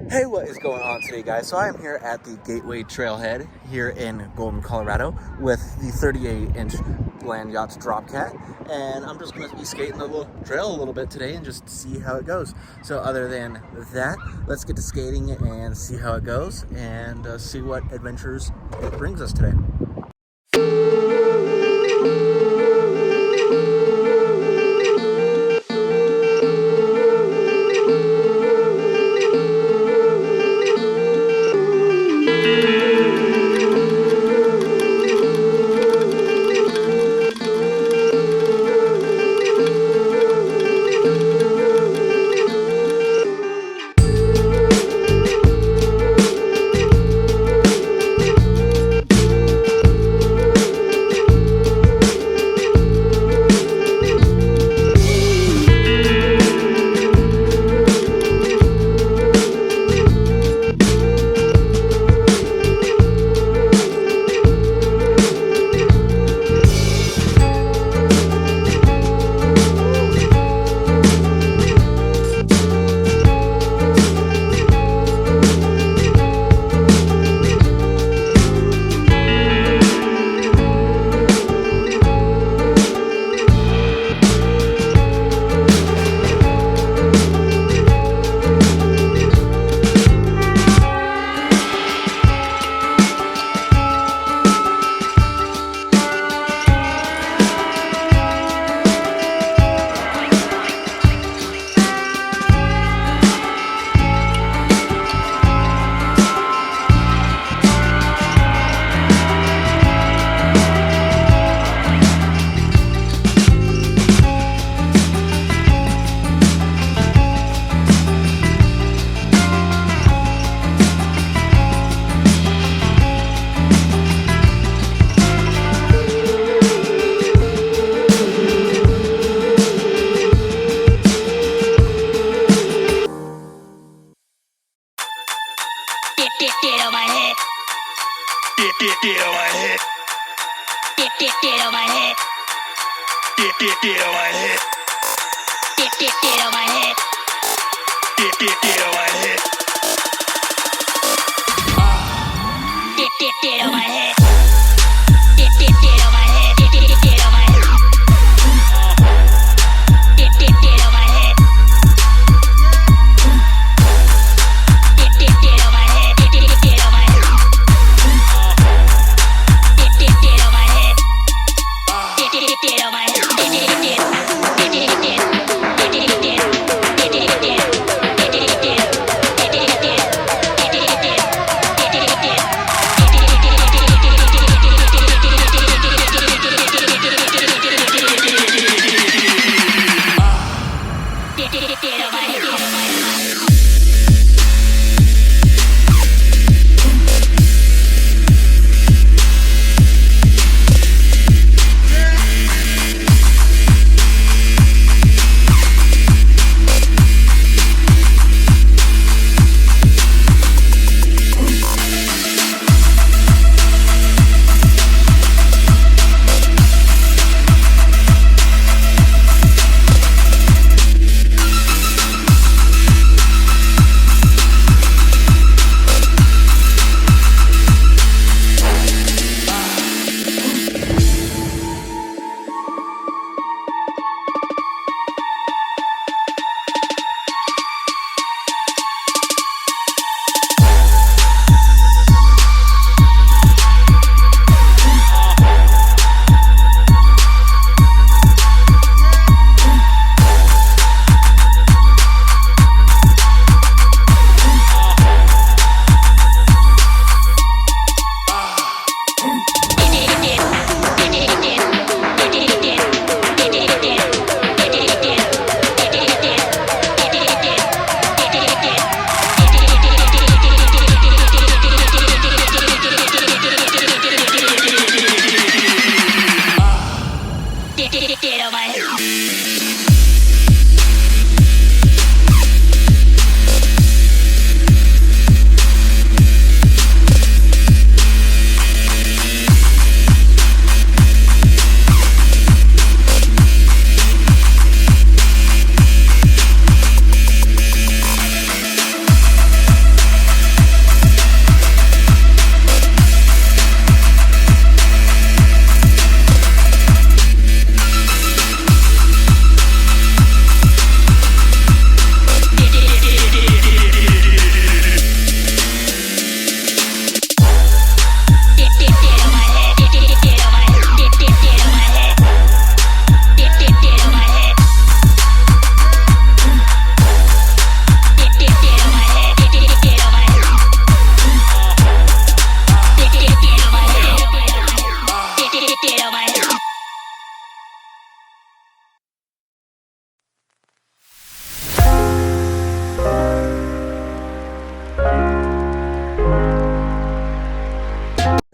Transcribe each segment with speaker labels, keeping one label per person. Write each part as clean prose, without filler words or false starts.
Speaker 1: Hey, what is going on today, guys? So I am here at the Gateway Trailhead here in Golden, Colorado with the 38-inch Land Yachts Drop Cat, and I'm just going to be skating the little trail a little bit today and just see how it goes. So other than that, let's get to skating and see how it goes and see what adventures it brings us today.
Speaker 2: Get on my head. Get on my head. Get on my head. Get on my head. Get on my head. Get on my head. Get on my head. Get on my head. Get on my head. Get on my head.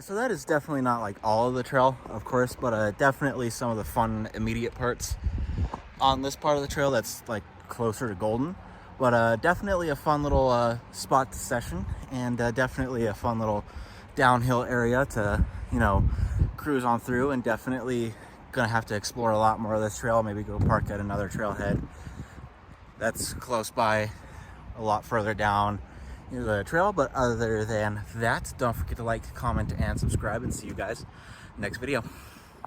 Speaker 1: So that is definitely not like all of the trail, of course, but definitely some of the fun immediate parts on this part of the trail that's like closer to Golden. But definitely a fun little spot to session, and definitely a fun little downhill area to, you know, cruise on through. And definitely gonna have to explore a lot more of this trail, maybe go park at another trailhead that's close by, a lot further down the trail. But other than that, don't forget to like, comment, and subscribe, and see you guys next video.